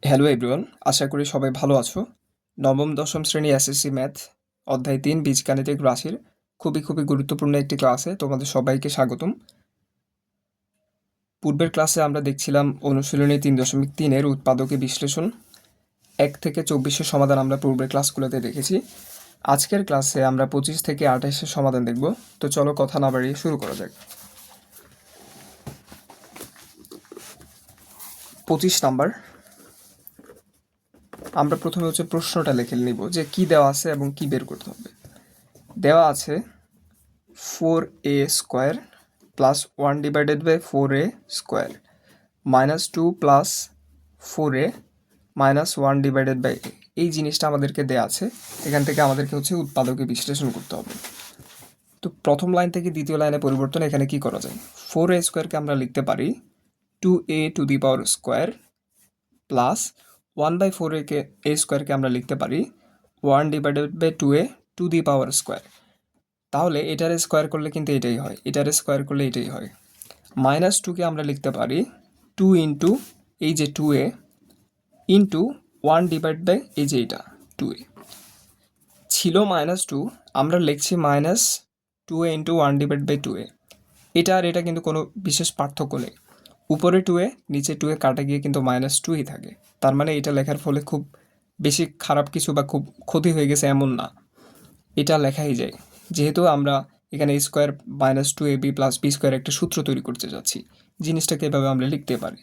Hello everyone, আশা করি সবাই ভালো আছো। নবম দশম শ্রেণী এসএসসি ম্যাথ অধ্যায় ৩ বীজগাণিতিক রাশির খুবই গুরুত্বপূর্ণ একটি ক্লাসে তোমাদের সবাইকে স্বাগতম। পূর্বের ক্লাসে আমরা দেখছিলাম অনুশীলনী ৩.৩-এর উৎপাদকে বিশ্লেষণ ১ থেকে ২৪-এর সমাধান আমরা পূর্বের ক্লাসগুলোতে দেখেছি। আজকের ক্লাসে আমরা ২৫ থেকে ২৮-এর সমাধান দেখব। তো চলো কথা না বাড়িয়ে শুরু করা যাক। ২৫ নাম্বার, আমরা প্রথমে প্রশ্নটা লিখে নিব যে কি দেওয়া আছে এবং কি বের করতে হবে। দেওয়া আছে 4a² plus 1/4a square minus 2 plus 4a minus 1/a। এই জিনিসটা আমাদেরকে দেওয়া আছে, এখান থেকে আমাদেরকে উৎপাদকে বিশ্লেষণ করতে হবে। তো প্রথম লাইন থেকে দ্বিতীয় লাইনে পরিবর্তন এখানে কি করা যায়? 4a² আমরা লিখতে পারি 2a² প্লাস 1/4a² আমরা লিখতে পারি 1/2a² তাহলে এটার স্কোয়ার করলে কিন্তু এটাই হয়, এটার স্কোয়ার করলে এটাই হয়। মাইনাস 2কে আমরা লিখতে পারি 2 ইন্টু এই যে 2a ইন্টু 1/, এই যে এটা 2a ছিল -2, আমরা লিখছি -2a ইন্টু 1/2a। এটা আর এটা কিন্তু কোনো বিশেষ পার্থক্য নেই, উপরে 2a নিচে 2a কাটা গিয়ে কিন্তু -2ই থাকে। তার মানে এটা লেখার ফলে খুব বেশি খারাপ কিছু বা খুব ক্ষতি হয়ে গেছে এমন না, এটা লেখাই যায়। যেহেতু আমরা এখানে স্কোয়ার -2ab প্লাস b² একটা সূত্র তৈরি করতে যাচ্ছি, জিনিসটাকে এভাবে আমরা লিখতে পারি।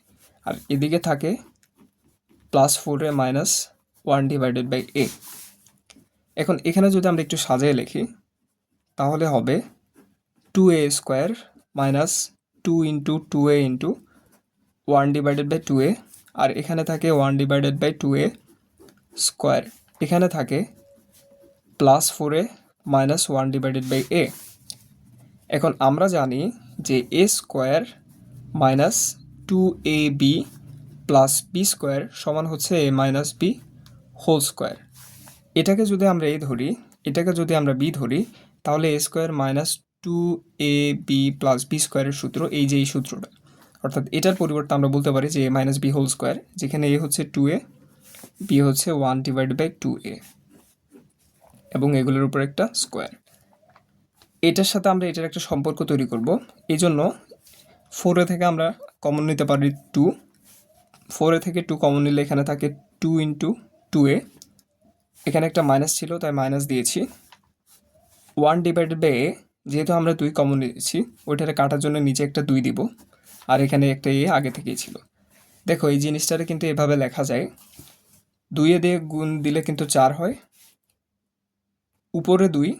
আর এদিকে থাকে +4a মাইনাস 1/a। এখন এখানে যদি আমরা একটু সাজিয়ে লিখি তাহলে হবে 2a² minus 2 into 2a into 1/2a, আর এখানে থাকে 1/2a স্কোয়ার, এখানে থাকে +4a মাইনাস 1/a। এখন আমরা জানি যে a² minus 2ab plus b² সমান হচ্ছে a minus b whole square. এটাকে যদি আমরা a ধরি, এটাকে যদি আমরা b ধরি, তাহলে a² minus 2ab plus b² সূত্র এই যে এই সূত্রটা, অর্থাৎ এটার পরিবর্তে আমরা বলতে পারি যে a minus b whole square, যেখানে a হচ্ছে 2a, b হচ্ছে 1/2a এবং এগুলোর উপর একটা স্কোয়ার। এটার সাথে আমরা এটার একটা সম্পর্ক তৈরি করব। এই জন্য 4a থেকে আমরা কমন নিতে পারি 2, 4a থেকে 2 কমন নিলে এখানে থাকে 2 ইন্টু 2a, এখানে একটা মাইনাস ছিল তাই মাইনাস দিয়েছি। 1/a, যেহেতু আমরা 2 কমন নিয়েছি ওইটারে কাটার জন্য নিচে একটা 2 দিব, আর এখানে একটা a আগে থেকেই ছিল। দেখো এই জিনিসটারে কিন্তু এভাবে লেখা যায়, 2 দিয়ে গুণ দিলে কিন্তু 4 হয়, উপরে 2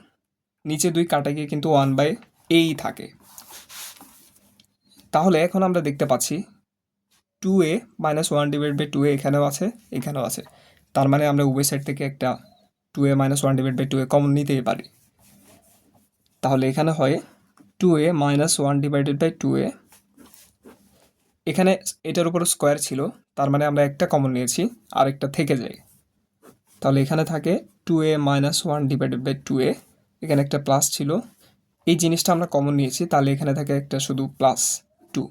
নিচে 2 কাটা গিয়ে কিন্তু 1/a থাকে। তাহলে এখন আমরা দেখতে পাচ্ছি 2a মাইনাস 1/2a এখানেও আছে, এখানেও আছে, তার মানে আমরা উভয় সাইড থেকে একটা 2a মাইনাস 1/2a কমন নিতেই পারি। তাহলে এখানে হয় 2a মাইনাস 1/2a, এখানে এটার উপর স্কোয়ার ছিল তার মানে আমরা একটা কমন নিয়েছি আর একটা থেকে যায়, তাহলে এখানে থাকে 2a মাইনাস 1/2a, এখানে একটা প্লাস ছিল, এই জিনিসটা আমরা কমন নিয়েছি, তাহলে এখানে থাকে একটা শুধু +2।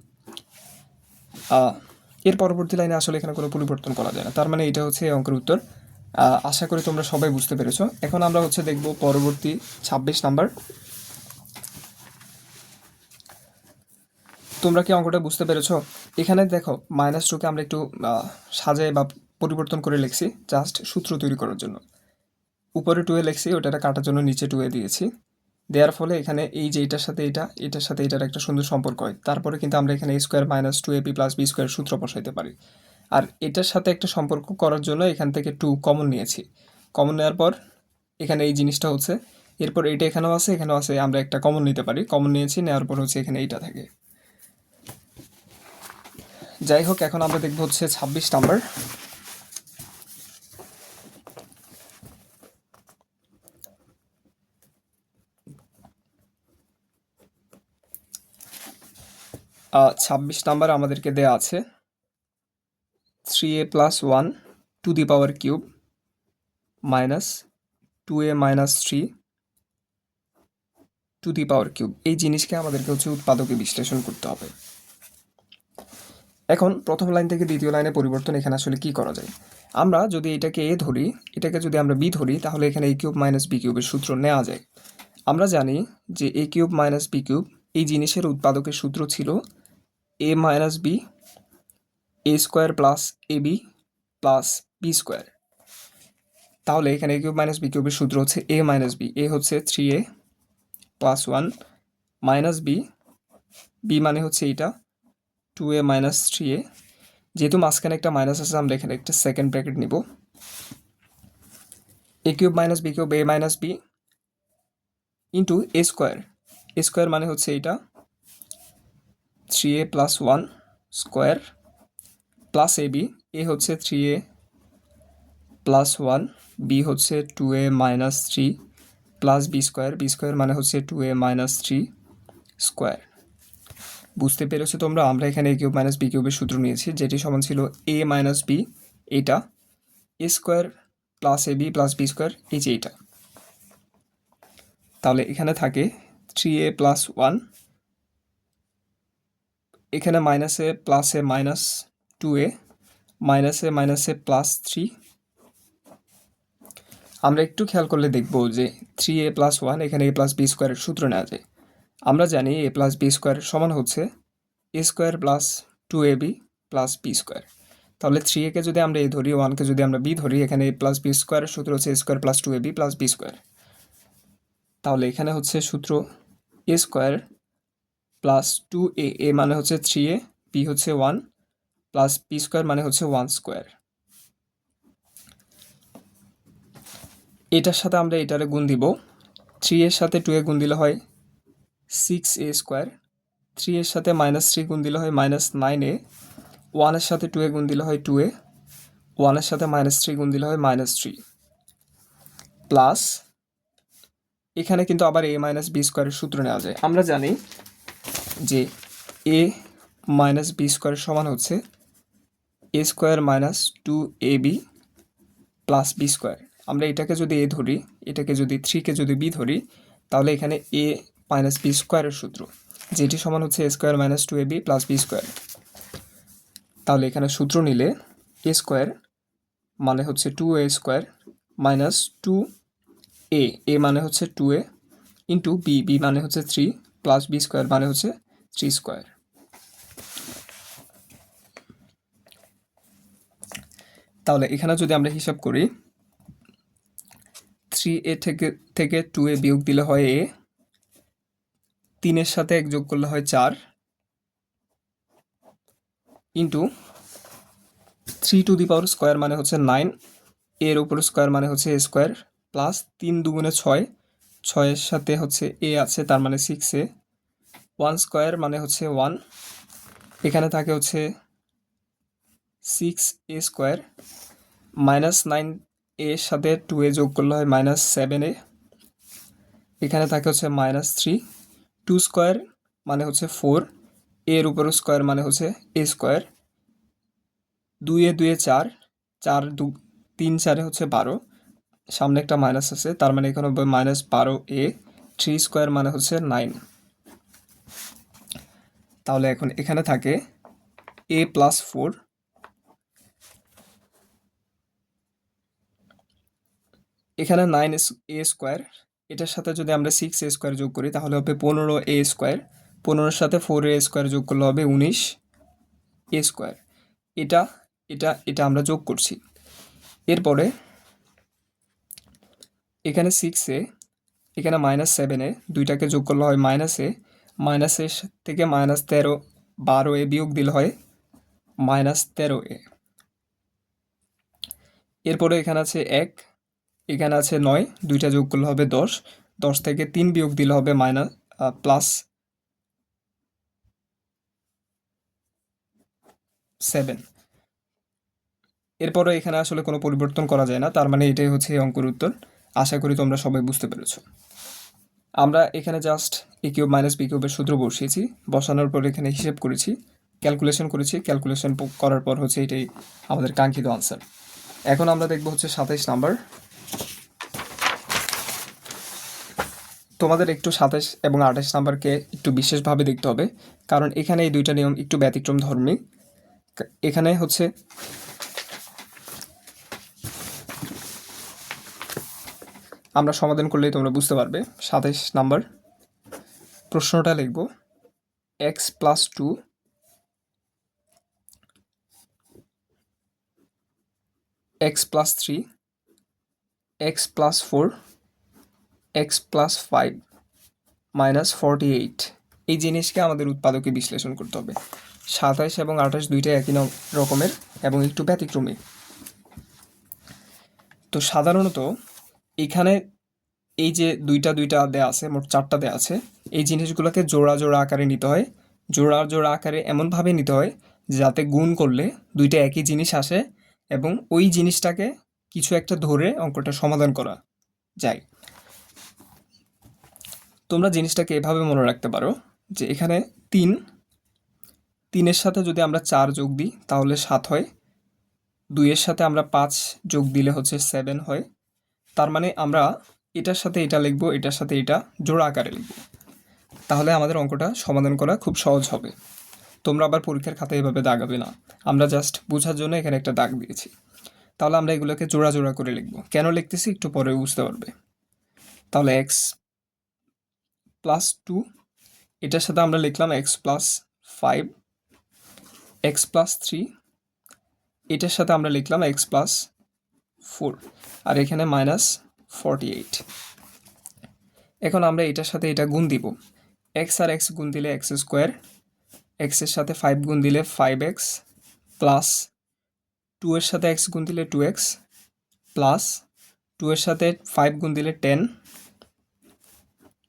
এর পরবর্তী লাইনে আসলে এখানে কোনো পরিবর্তন করা যায় না, তার মানে এটা হচ্ছে এই অঙ্কের উত্তর। আশা করি তোমরা সবাই বুঝতে পেরেছো। এখন আমরা দেখব পরবর্তী 26 নাম্বার। তোমরা কি অঙ্কটা বুঝতে পেরেছো? এখানে দেখো -2কে আমরা একটু সাজায় বা পরিবর্তন করে লিখছি জাস্ট সূত্র তৈরি করার জন্য। উপরে 2a লিখছি, ওটাটা কাটার জন্য নিচে 2a দিয়েছি, দেওয়ার ফলে এখানে এই যে এটার সাথে এটা, এটার সাথে এটার একটা সুন্দর সম্পর্ক হয়। তারপরে কিন্তু আমরা এখানে a² minus 2ab plus b² সূত্র বসাইতে পারি। আর এটার সাথে একটা সম্পর্ক করার জন্য এখান থেকে 2 কমন নিয়েছি, কমন নেওয়ার পর এখানে এই জিনিসটা হচ্ছে, এরপর এটা এখানেও আছে এখানেও আছে, আমরা একটা কমন নিতে পারি, কমন নিয়েছি, নেওয়ার পর এখানে এইটা থাকে। যাই হোক, এখন আমরা দেখব 26 নাম্বার। ছাব্বিশ নাম্বার আমাদেরকে দেয়া আছে 3a plus 1 to the power cube minus 2a minus 3 to the power cube. এই জিনিসকে আমাদেরকে উৎপাদকে বিশ্লেষণ করতে হবে। এখন প্রথম লাইন থেকে দ্বিতীয় লাইনে পরিবর্তন এখানে আসলে কি করা যায়? আমরা যদি এটাকে এ ধরি, এটাকে যদি আমরা বি ধরি, তাহলে এখানে এ কিউব মাইনাস বি কিউবের সূত্র নেওয়া যায়। আমরা জানি যে এ কিউব মাইনাস বি কিউব এই জিনিসের উৎপাদকের সূত্র ছিল এ minus B, A square plus a B plus B square. তাহলে এখানে এ কিউব মাইনাস বি কিউবের সূত্র হচ্ছে এ মাইনাস বি, এ হচ্ছে 3a plus 1 minus B, B মানে হচ্ছে এইটা 2a মাইনাস 3a। যেহেতু মাঝখানে একটা মাইনাস আছে, আমরা এখানে একটা সেকেন্ড ব্র্যাকেট নিব। A cube minus b cube a minus b into a square, a square মানে হচ্ছে এইটা 3a plus 1 square plus a b, a হচ্ছে 3a প্লাস 1, বি হচ্ছে 2a minus 3 plus B square, b square মানে হচ্ছে 2a minus 3 square. বুঝতে পেরেছো তোমরা? আমরা এখানে এ কিউব মাইনাস বি কিউবের সূত্র নিয়েছি, যেটি সমান ছিল এ মাইনাস বি, এটা এ square plus a B plus B square, এই যে এইটা। তাহলে এখানে থাকে 3a প্লাস 1, এখানে মাইনাসে প্লাসে মাইনাস 2a, মাইনাসে প্লাস 3। আমরা একটু খেয়াল করলে দেখব যে 3a প্লাস 1 এখানে এ প্লাস বি স্কোয়ারের সূত্র নেওয়া যায়। আমরা জানি এ প্লাস বি স্কোয়ার সমান হচ্ছে A square plus 2ab plus B square. তাহলে 3a কে যদি আমরা এ ধরি, 1কে যদি আমরা বি ধরি, এখানে এ প্লাস বি স্কোয়ারের সূত্র হচ্ছে A square plus 2ab plus B square. তাহলে এখানে হচ্ছে সূত্র এ স্কোয়ার প্লাস 2a, এ মানে হচ্ছে 3a, বি হচ্ছে 1 প্লাস বি স্কোয়ার মানে হচ্ছে 1 স্কোয়ার। এটার সাথে আমরা এটারে গুণ দিব, 3 এর সাথে 2a গুণ দিলে হয় 6a স্কোয়ার, 3 এর সাথে মাইনাস 3 গুণ দিলে হয় মাইনাস 9a, 1 এর সাথে 2a গুণ দিলে হয় 2a, 1 এর সাথে মাইনাস 3 গুণ দিলে হয় মাইনাস 3 প্লাস এখানে কিন্তু আবার এ মাইনাস বি স্কোয়ারের সূত্র নেওয়া যায়। আমরা জানি যে এ মাইনাস বি স্কোয়ার সমান হচ্ছে A square minus 2ab plus B square. আমরা এটাকে যদি এ ধরি, এটাকে যদি 3কে যদি বি ধরি, তাহলে এখানে এ মাইনাস বি স্কোয়ারের সূত্র, যেটি সমান হচ্ছে A square minus 2ab plus B square. তাহলে এখানে সূত্র নিলে এ স্কোয়ার মানে হচ্ছে 2a স্কোয়ার মাইনাস 2a, এ মানে হচ্ছে 2a ইন্টু বি, বি মানে হচ্ছে 3 প্লাস বি স্কোয়ার মানে হচ্ছে 3 স্কোয়ার। তাহলে এখানে যদি আমরা হিসাব করি, 3a থেকে 2a বিয়োগ দিলে হয় a, 3 এর সাথে 1 যোগ করলে হয় 4 into 3 to the power square মানে হচ্ছে 9, এর উপর স্কোয়ার মানে হচ্ছে এ স্কোয়ার প্লাস 3 দুগুণে 6, 6 এর সাথে হচ্ছে এ আছে তার মানে 6a, 1 স্কোয়ার মানে হচ্ছে 1, এখানে থাকে হচ্ছে 6a স্কোয়ার মাইনাস 9 এর সাথে 2a যোগ করলে হয় মাইনাস 7a, এখানে থাকে হচ্ছে মাইনাস 3, 2 স্কোয়ার মানে হচ্ছে 4, এর উপর স্কোয়ার মানে হচ্ছে এ স্কোয়ার, 2 2 4, 4 3 4 হচ্ছে 12, সামনে একটা মাইনাস আছে তার মানে এখানে হবে মাইনাস 12a, 3 স্কোয়ার মানে হচ্ছে 9। তাহলে এখন এখানে থাকে a প্লাস 4, এখানে 9a স্কোয়ার, এটার সাথে যদি আমরা 6a স্কোয়ার যোগ করি তাহলে হবে 15a স্কোয়ার, 15-এর সাথে 4a স্কোয়ার যোগ করলে হবে 19a স্কোয়ার। এটা এটা এটা আমরা যোগ করছি। এরপরে এখানে 6a, এখানে মাইনাস 7a, দুইটাকে যোগ করলে হয় মাইনাসে, মাইনাসের থেকে মাইনাস 13 12a বিয়োগ দিলে হয় মাইনাস 13a। এরপরে এখানে আছে 1, এখানে আছে 9, দুইটা যোগ করলে হবে 10, 10 থেকে 3 বিয়োগ দিলে হবে মাইনাস প্লাস 7। এরপরে এখানে আসলে কোনো পরিবর্তন করা যায় না, তার মানে এটাই হচ্ছে এই অঙ্কের উত্তর। আশা করি তোমরা সবাই বুঝতে পেরেছো। আমরা এখানে just a cube minus B কিউবের সূত্র বসিয়েছি, বসানোর পর এখানে হিসেব করেছি, ক্যালকুলেশন করেছি, ক্যালকুলেশন করার পর হচ্ছে এটাই আমাদের কাঙ্ক্ষিত আনসার। এখন আমরা দেখব হচ্ছে 27 নাম্বার। তোমাদের একটু 27 এবং 28 নাম্বারকে একটু বিশেষভাবে দেখতে হবে, কারণ এখানে এই দুইটা নিয়ম একটু ব্যতিক্রম ধর্মী। এখানে হচ্ছে আমরা সমাধান করলেই তোমরা বুঝতে পারবে। 27 নাম্বার প্রশ্নটা লিখব, x plus 2 x plus 3 x plus 4 x plus 5 minus 48, এই জিনিসকে আমাদের উৎপাদকে বিশ্লেষণ করতে হবে। 27 এবং 28 দুইটাই একই রকমের এবং একটু ব্যতিক্রমী। তো সাধারণত এখানে এই যে দুইটা দেয়া আছে, মোট 4টা দেয়া আছে, এই জিনিসগুলোকে জোড়া জোড়া আকারে নিতে হয়। জোড়া জোড়া আকারে এমনভাবে নিতে হয় যাতে গুণ করলে দুইটা একই জিনিস আসে এবং ওই জিনিসটাকে কিছু একটা ধরে অঙ্কটা সমাধান করা যায়। তোমরা জিনিসটাকে এভাবে মনে রাখতে পারো যে এখানে 3 এর সাথে যদি আমরা 4 যোগ দিই তাহলে 7 হয়, 2 এর সাথে আমরা 5 যোগ দিলে হচ্ছে 7 হয়। তার মানে আমরা এটার সাথে এটা লিখবো, এটার সাথে এটা জোড়া আকারে লিখবো, তাহলে আমাদের অঙ্কটা সমাধান করা খুব সহজ হবে। তোমরা আবার পরীক্ষার খাতায় এভাবে দাগাবে না, আমরা জাস্ট বোঝার জন্য এখানে একটা দাগ দিয়েছি। তাহলে আমরা এগুলোকে জোড়া জোড়া করে লিখবো, কেন লিখতেছি একটু পরে বুঝতে পারবে। তাহলে এক্স প্লাস 2, এটার সাথে আমরা লিখলাম এক্স প্লাস 5, এক্স প্লাস 3, এটার সাথে আমরা লিখলাম এক্স প্লাস 4, আর এখানে মাইনাস 48। এখন আমরা এটার সাথে এটা গুণ দিব, এক্স আর এক্স গুণ দিলে এক্স স্কোয়ার, এক্সের সাথে 5 গুণ দিলে 5x, প্লাস 2 এর সাথে এক্স গুণ দিলে 2x, প্লাস 2 এর সাথে 5 গুণ দিলে 10,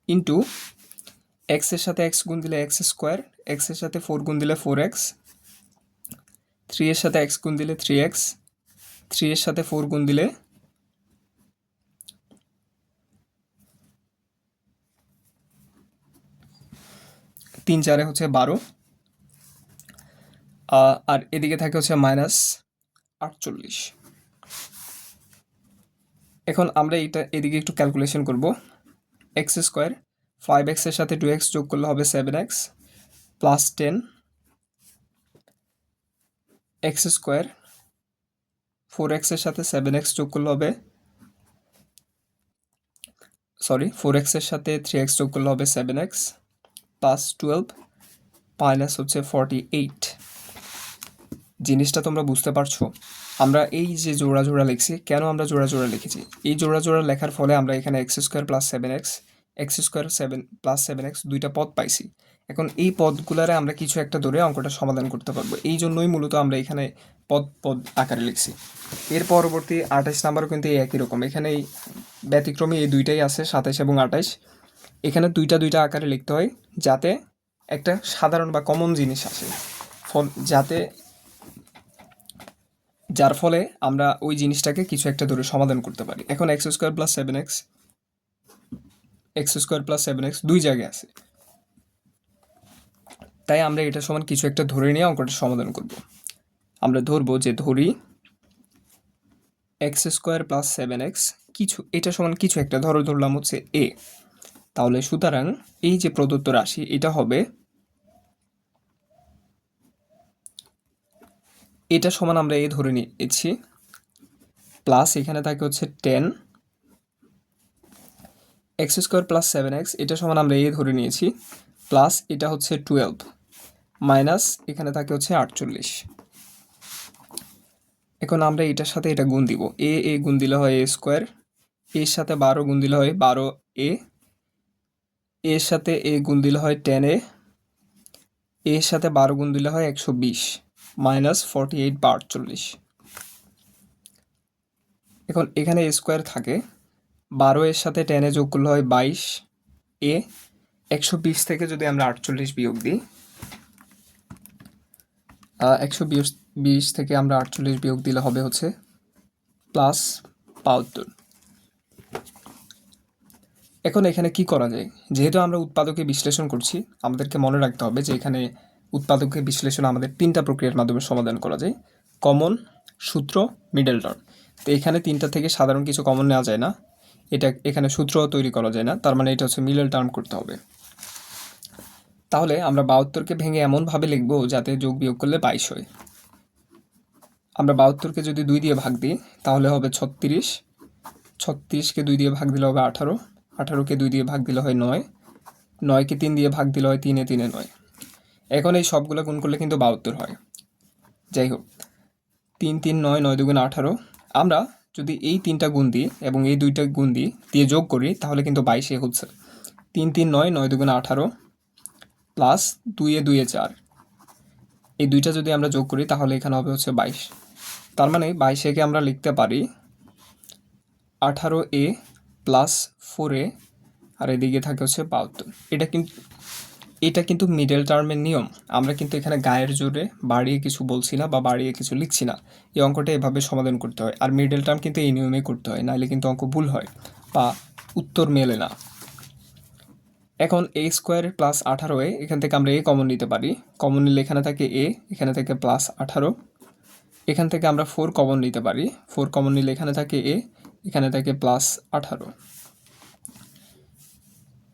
ইন্টু এক্সের সাথে এক্স গুণ দিলে এক্স স্কোয়ার, এক্সের সাথে 4 গুণ দিলে 4x, 3 এর সাথে এক্স গুণ দিলে 3x, 3 এর সাথে 4 গুণ দিলে 3 4 হচ্ছে 12, আর এদিকে থাকে হচ্ছে মাইনাস 48। এখন আমরা এদিকে একটু ক্যালকুলেশন করব। এক্স স্কোয়ার 5x এর সাথে 2x যোগ করলে হবে 7x, plus 10 x square, 4x এর সাথে 7x যোগ করলে হবে, 4x এর সাথে 3x যোগ করলে হবে 7x, প্লাস 12 মাইনাস হচ্ছে 48। জিনিসটা তোমরা বুঝতে পারছো? আমরা এই যে জোড়া জোড়া লিখছি, কেন আমরা জোড়া জোড়া লিখেছি? এই জোড়া জোড়া লেখার ফলে আমরা এখানে x square plus 7x, x square 7 plus 7x দুইটা পদ পাইছি। এখন এই পদগুলারে আমরা কিছু একটা ধরে অঙ্কটা সমাধান করতে পারবো, এই জন্যই মূলত আমরা এখানে পদ আকারে লিখছি। এর পরবর্তী 28 নাম্বারও কিন্তু এই একই রকম, এখানে এই ব্যতিক্রমী এই দুইটাই আছে, 27 এবং 28। এখানে দুইটা আকারে লিখতে হয় যাতে একটা সাধারণ বা কমন জিনিস আসে, যার ফলে আমরা ওই জিনিসটাকে কিছু একটা ধরে সমাধান করতে পারি। এখন এক্স স্কোয়ার প্লাস 7x দুই জায়গায় আছে, তাই আমরা এটা সমান কিছু একটা ধরে নিয়ে অঙ্কটা সমাধান করব। আমরা ধরবো যে ধরি এক্স স্কোয়ার প্লাস 7x এটা সমান কিছু একটা ধরলাম হচ্ছে a। তাহলে সুতরাং এই যে প্রদত্ত রাশি এটা হবে, এটা সমান আমরা এ ধরে নিয়েছি, প্লাস এখানে থাকে হচ্ছে 10 এক্স স্কোয়ার প্লাস 7x, এটা সমান আমরা এ ধরে নিয়েছি, প্লাস এটা হচ্ছে 12 মাইনাস এখানে থাকে হচ্ছে 48। এখন আমরা এটার সাথে এটা গুণ দিব, এ গুণ দিলে হয় এ স্কোয়ার, এর সাথে 12 গুণ দিলে হয় 12a, এর সাথে এ গুণ দিলে হয় 10a, এর সাথে 12 গুণ দিলে হয় 120 মাইনাস 48 বা 48। এখন এখানে এ স্কোয়ার থাকে, 12 এর সাথে 10 যোগ করলে হয় 22a, 120 থেকে যদি আমরা 48 বিয়োগ দিই, 120 থেকে আমরা 48 বিয়োগ দিলে হবে হচ্ছে প্লাস 72। এখন এখানে কি করা যায়? যেহেতু আমরা উৎপাদকে বিশ্লেষণ করছি, আমাদেরকে মনে রাখতে হবে যে এখানে উৎপাদকে বিশ্লেষণ আমাদের 3টা প্রক্রিয়ার মাধ্যমে সমাধান করা যায়, কমন, সূত্র, মিডল টার্ম। তো এখানে 3টা থেকে সাধারণ কিছু কমন নেওয়া যায় না, এখানে সূত্র তৈরি করা যায় না, তার মানে এটা হচ্ছে মিডল টার্ম করতে হবে। তাহলে আমরা 72কে ভেঙে এমনভাবে লিখব যাতে যোগ বিয়োগ করলে 22 হয়। আমরা 72কে যদি 2 দিয়ে ভাগ দিই তাহলে হবে 36, 36কে 2 দিয়ে ভাগ দিলে হবে 18, 18কে 2 দিয়ে ভাগ দিলে হয় 9, 9কে 3 দিয়ে ভাগ দিলে হয় 3 3 9। এখন এই সবগুলো গুণ করলে কিন্তু 72 হয়। যাই হোক, 3 3 9, 9 2 18। আমরা যদি এই 3টা গুণ দিই এবং এই 2টা গুণ দিয়ে যোগ করি তাহলে কিন্তু 22 হচ্ছে। 3 3 9, 9 2 18 প্লাস 2 2 4। এই 2টা যদি আমরা যোগ করি তাহলে এখানে হবে হচ্ছে 22। তার মানে 22কে আমরা লিখতে পারি 18a প্লাস 4a, আর এদিকে থাকে হচ্ছে 72। এটা কিন্তু মিডল টার্মের নিয়ম। আমরা কিন্তু এখানে গায়ের জোরে বাড়িয়ে কিছু বলছি না বা বাড়িয়ে কিছু লিখছি না। এই অঙ্কটা এভাবে সমাধান করতে হয়, আর মিডল টার্ম কিন্তু এই নিয়মেই করতে হয়, নাহলে কিন্তু অঙ্ক ভুল হয় বা উত্তর মেলে না। এখন a স্কোয়ার প্লাস 18a, এখান থেকে আমরা a কমন নিতে পারি। কমন নিলে এখানে থাকে a, এখানে থেকে প্লাস 18। এখান থেকে আমরা 4 কমন নিতে পারি। 4 কমন নিলে এখানে থাকে a, এখানে থাকে প্লাস 18।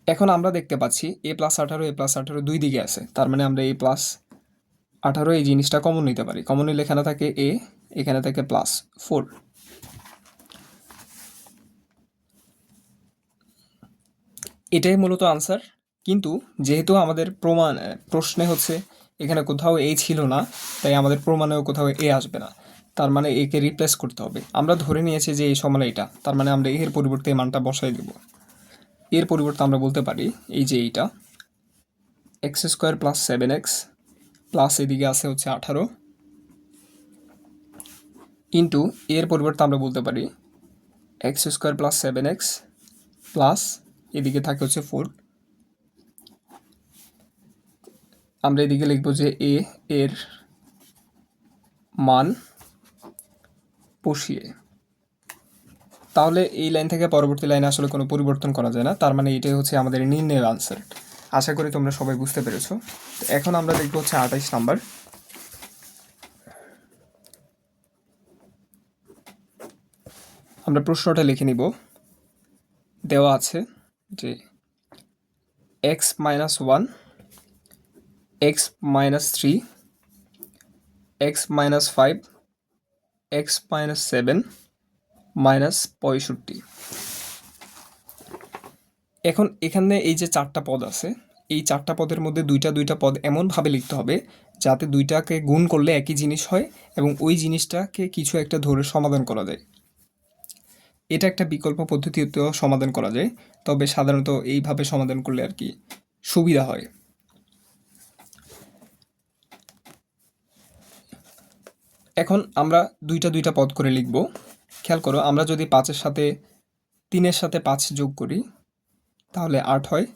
এখন আমরা দেখতে পাচ্ছি a প্লাস 18, a প্লাস 18 দুই দিকে আছে, তার মানে আমরা a প্লাস 18 এই জিনিসটা কমন নিতে পারি। কমন নিলে এখানে থাকে a, এখানে থাকে প্লাস 4। এটাই মূলত আনসার। কিন্তু যেহেতু আমাদের প্রশ্নে হচ্ছে এখানে কোথাও a ছিল না, তাই আমাদের প্রমাণেও কোথাও a আসবে না। তার মানে একে রিপ্লেস করতে হবে। আমরা ধরে নিয়েছি যে এই সমান এইটা, তার মানে আমরা এর পরিবর্তে এই মানটা বসাই দেব। এর পরিবর্তে আমরা বলতে পারি এই যে এইটা x square plus 7x plus এদিকে আছে হচ্ছে 18 ইন্টু এর পরিবর্তে আমরা বলতে পারি x square plus 7x plus এদিকে থাকে হচ্ছে 4। আমরা এদিকে লিখব যে এর মান বসিয়ে। তাহলে এই লাইন থেকে পরবর্তী লাইনে আসলে কোনো পরিবর্তন করা যায় না, তার মানে এটাই হচ্ছে আমাদের নির্ণয়ের আনসার। আশা করি তোমরা সবাই বুঝতে পেরেছো। এখন আমরা দেখব হচ্ছে 28 নাম্বার। আমরা প্রশ্নটা লিখে নিব। দেওয়া আছে যে x minus 1, x minus 3, x minus 5, x minus 7 minus 65। এখন এখানে এই যে 4টা পদ আছে, এই 4টা পদের মধ্যে দুইটা পদ এমনভাবে লিখতে হবে যাতে দুইটাকে গুণ করলে একই জিনিস হয় এবং ওই জিনিসটাকে কিছু একটা ধরে সমাধান করা যায়। এটা একটা বিকল্প পদ্ধতিতেও সমাধান করা যায়, তবে সাধারণত এইভাবে সমাধান করলে আর কি সুবিধা হয়। এখন আমরা দুইটা পদ করে লিখব। খেয়াল করো, আমরা যদি 5-এর সাথে 3-এর সাথে 5 যোগ করি তাহলে 8 হয়।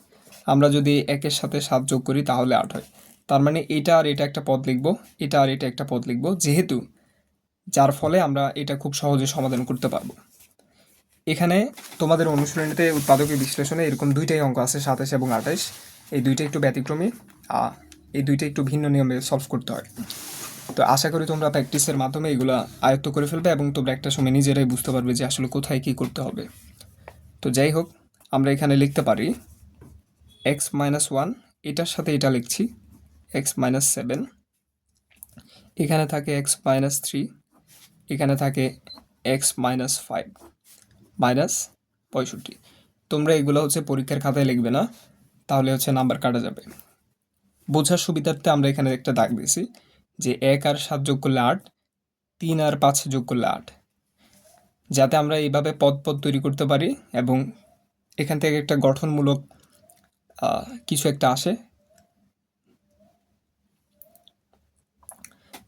আমরা যদি 1-এর সাথে 7 যোগ করি তাহলে 8 হয়। তার মানে এটা আর এটা একটা পদ লিখব, এটা আর এটা একটা পদ লিখব, যেহেতু যার ফলে আমরা এটা খুব সহজে সমাধান করতে পারবো। এখানে তোমাদের অনুশীলনীতে উৎপাদকের বিশ্লেষণে এরকম দুইটাই অঙ্ক আছে, 27 এবং 28। এই দুইটা একটু ব্যতিক্রমী, এই দুইটা একটু ভিন্ন নিয়মে সলভ করতে হয়। তো আশা করি তোমরা প্র্যাকটিসের মাধ্যমে এগুলো আয়ত্ত করে ফেলবে এবং তোমরা একটা সময় নিজেরাই বুঝতে পারবে যে আসলে কোথায় কী করতে হবে। তো যাই হোক, আমরা এখানে লিখতে পারি এক্স মাইনাস 1, এটার সাথে এটা লিখছি এক্স মাইনাস 7, এখানে থাকে এক্স মাইনাস 3, এখানে থাকে এক্স মাইনাস 5 মাইনাস 65। তোমরা এগুলো হচ্ছে পরীক্ষার খাতায় লিখবে না, তাহলে হচ্ছে নাম্বার কাটা যাবে। বোঝার সুবিধার্থে আমরা এখানে একটা দাগ দিয়েছি যে 1 আর 7 যোগ করলে 8, 3 আর 5 যোগ করলে 8, যাতে আমরা এইভাবে পদ তৈরি করতে পারি এবং এখান থেকে একটা গঠনমূলক কিছু একটা আসে,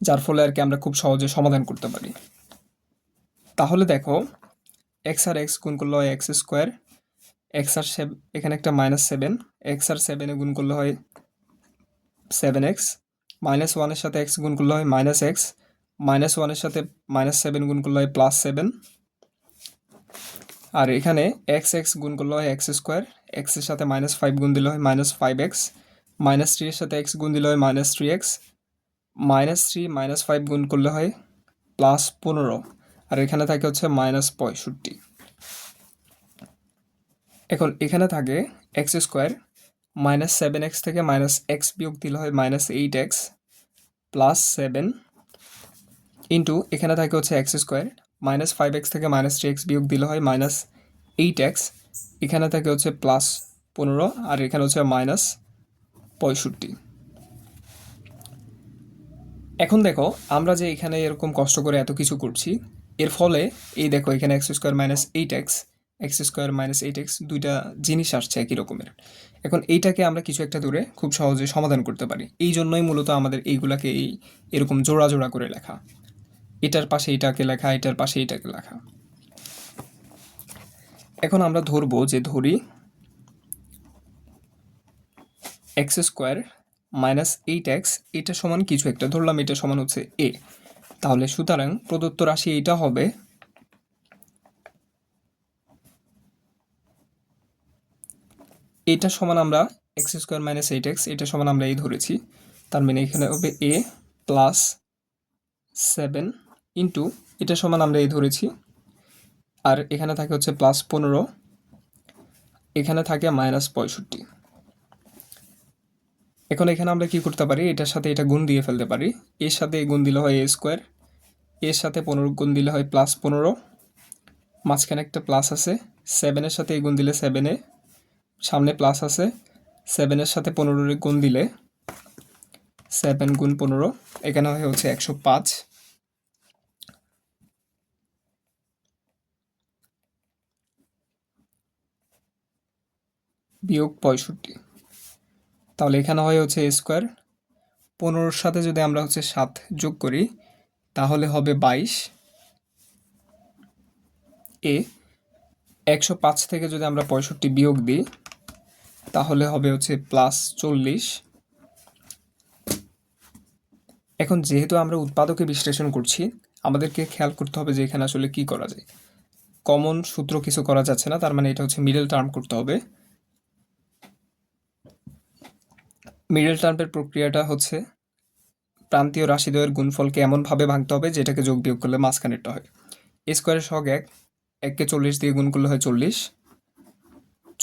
যার ফলে আর কি আমরা খুব সহজে সমাধান করতে পারি। তাহলে দেখো, এক্স আর এক্স গুণ করলে হয় এক্স স্কোয়ার, এক্স আর এখানে একটা মাইনাস 7, এক্স আর 7-এ গুণ করলে হয় 7x, মাইনাস 1-এর সাথে এক্স গুণ করলে হয় মাইনাস এক্স, মাইনাস 1-এর সাথে মাইনাস 7 গুণ করলে হয় প্লাস 7, আর এখানে এক্স এক্স গুণ করলে হয় এক্স স্কোয়ার, এক্সের সাথে মাইনাস 5 গুণ দিলে হয় মাইনাস 5x, মাইনাস 3-এর সাথে এক্স গুণ দিলে হয় মাইনাস 3x, মাইনাস 3 মাইনাস 5 গুণ করলে হয় প্লাস 15, আর এখানে থাকে হচ্ছে মাইনাস 65। এখন এখানে থাকে এক্স স্কোয়ার, মাইনাস 7x থেকে মাইনাস এক্স বিয়োগ দিলে হয় মাইনাস 8x প্লাস 7, ইন্টু এখানে থাকে হচ্ছে এক্স স্কোয়ার, মাইনাস 5x থেকে মাইনাস 3x বিয়োগ দিলে হয় মাইনাস 8x, এখানে থাকে হচ্ছে প্লাস 15, আর এখানে হচ্ছে মাইনাস 65। এখন দেখো আমরা যে এখানে এরকম কষ্ট করে এত কিছু করছি, এর ফলে এই দেখো এখানে x square minus 8x, x square minus 8x দুইটা জিনিস আসছে একই রকমের। এখন এইটাকে আমরা কিছু একটা ধরে খুব সহজে সমাধান করতে পারি, এই জন্যই মূলত আমাদের এইগুলাকে এরকম জোড়া জোড়া করে লেখা, এটার পাশে এটাকে লেখা, এটার পাশে এটাকে লেখা। এখন আমরা ধরবো যে ধরি এক্স স্কোয়ার মাইনাস 8x, এটা সমান কিছু একটা ধরলাম, এটা সমান হচ্ছে a। তাহলে সুতরাং প্রদত্ত রাশি এটা হবে এটা সমান আমরা এক্স স্কোয়ার মাইনাস 8x, এটা সমান আমরা এই ধরেছি, তার মানে এখানে হবে a প্লাস 7 ইন্টু এটা সমান আমরা এই ধরেছি, আর এখানে থাকে হচ্ছে প্লাস 15, এখানে থাকে মাইনাস 65। এখন এখানে আমরা কি করতে পারি, এটার সাথে এটা গুণ দিয়ে ফেলতে পারি, এর সাথে গুণ দিলে হয় a স্কোয়ার, এর সাথে 15 গুণ দিলে হয় প্লাস 15, মাঝখানে একটা প্লাস আছে, 7-এর সাথে গুণ দিলে 7a, সামনে প্লাস আছে, 7-এর সাথে 15 গুণ দিলে 7 গুণ 15, এখানে হয় হচ্ছে 105 বিয়োগ 65। তাহলে এখানে হয় হচ্ছে a স্কোয়ার, 15-র সাথে যদি আমরা হচ্ছে 7 যোগ করি তাহলে হবে 22 a, 105 থেকে যদি আমরা 65 বিয়োগ দিই তাহলে হবে হচ্ছে প্লাস 40। এখন যেহেতু আমরা উৎপাদকে বিশ্লেষণ করছি, আমাদেরকে খেয়াল করতে হবে যে এখানে আসলে কি করা যায়। কমন সূত্র কিছু করা যাচ্ছে না, তার মানে এটা হচ্ছে মিডল টার্ম করতে হবে। মিডল টার্মের প্রক্রিয়াটা হচ্ছে প্রান্তীয় রাশিদ্বয়ের গুণফলকে এমনভাবে ভাঙতে হবে যেটাকে যোগ বিয়োগ করলে মাঝখানেরটা হয়। এ স্কোয়ারের সহগ 1, 1কে 40 দিয়ে গুণ করলে হয় 40,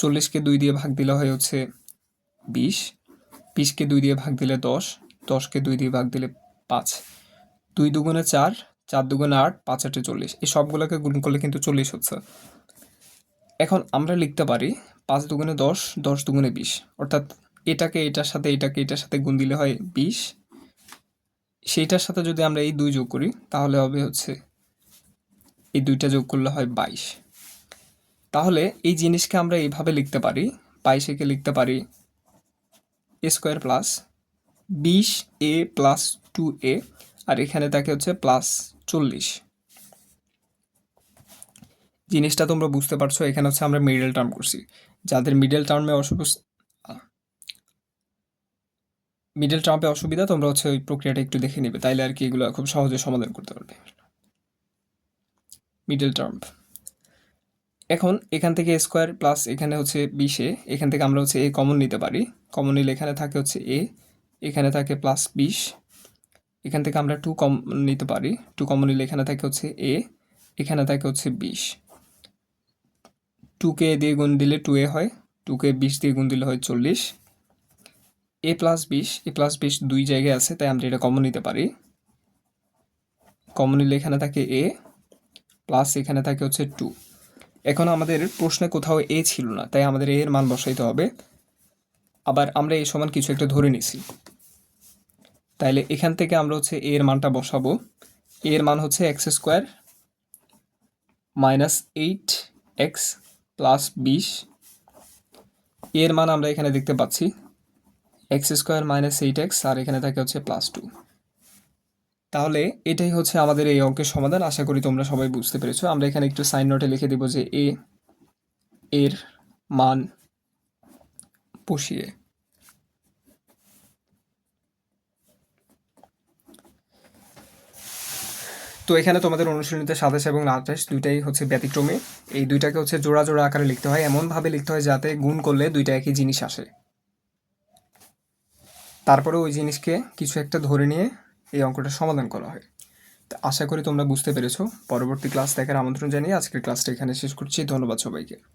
40কে 2 দিয়ে ভাগ দিলে হয় হচ্ছে 20, 20কে 2 দিয়ে ভাগ দিলে 10, 10কে 2 দিয়ে ভাগ দিলে 5, 2 দুগুণে 4, 4 দুগুণে 8, 5 8 40, এই সবগুলোকে গুণ করলে কিন্তু 40 হচ্ছে। এখন আমরা লিখতে পারি 5 দুগুণে 10, 10 দুগুণে 20, অর্থাৎ এটাকে এটার সাথে এটাকে এটার সাথে গুণ দিলে হয় 20, সেইটার সাথে যদি আমরা এই 2 যোগ করি তাহলে হবে হচ্ছে এই 2টা যোগ করলে হয় 22। তাহলে এই জিনিসকে আমরা এইভাবে লিখতে পারি, 22কে লিখতে পারি a square plus 20a plus 2a, আর এখানে থাকে হচ্ছে প্লাস 40। জিনিসটা তোমরা বুঝতে পারছো, এখানে হচ্ছে আমরা মিডল টার্ম করছি। যাদের মিডল টার্মে অসুবিধা তোমরা হচ্ছে ওই প্রক্রিয়াটা একটু দেখে নেবে, তাইলে আর কি এগুলো খুব সহজে সমাধান করতে পারবে। মিডল টার্ম, এখন এখান থেকে স্কোয়ার প্লাস এখানে হচ্ছে 20, এখান থেকে আমরা হচ্ছে এ কমন নিতে পারি, কমন নিলে এখানে থাকে হচ্ছে এ, এখানে থাকে প্লাস 20, এখান থেকে আমরা 2 কমন নিতে পারি, 2 কমন নিলে এখানে থাকে হচ্ছে এ, এখানে থাকে হচ্ছে 20, 2কে দিয়ে গুণ দিলে 2a হয়, 2কে 20 দিয়ে গুণ দিলে হয় 40, a প্লাস 20 দুই জায়গায় আছে তাই আমরা এটা কমন নিতে পারি, কমন নিলে এখানে থাকে a প্লাস এখানে থাকে হচ্ছে 2। এখন আমাদের প্রশ্নে কোথাও এ ছিল না, তাই আমাদের এর মান বসাইতে হবে। আবার আমরা এই সমান কিছু একটা ধরে নিছি, তাইলে এখান থেকে আমরা হচ্ছে এর মানটা বসাবো। এর মান হচ্ছে x square minus 8x plus 20, এর মান আমরা এখানে দেখতে পাচ্ছি এক্স স্কোয়ার মাইনাস 8x, আর এখানে থাকে হচ্ছে প্লাস 2। তাহলে এটাই হচ্ছে আমাদের এই অঙ্কের সমাধান। আশা করি তোমরা সবাই বুঝতে পেরেছো। আমরা এখানে একটু সাইন নোটে লিখে দিব যে এর মান বসিয়ে। তো এখানে তোমাদের অনুশীলনীতে 27 এবং 28 দুইটাই হচ্ছে ব্যতিক্রমী, এই দুইটাকে হচ্ছে জোড়া জোড়া আকারে লিখতে হয়, এমনভাবে লিখতে হয় যাতে গুণ করলে দুইটা একই জিনিস আসে। তারপরে ওই জিনিসকে কিছু একটা ধরে নিয়ে এই অঙ্কটা সমাধান করা হয়। তো আশা করি তোমরা বুঝতে পেরেছো। পরবর্তী ক্লাস দেখার আমন্ত্রণ জানিয়ে আজকের ক্লাসটা এখানে শেষ করছি। ধন্যবাদ সবাইকে।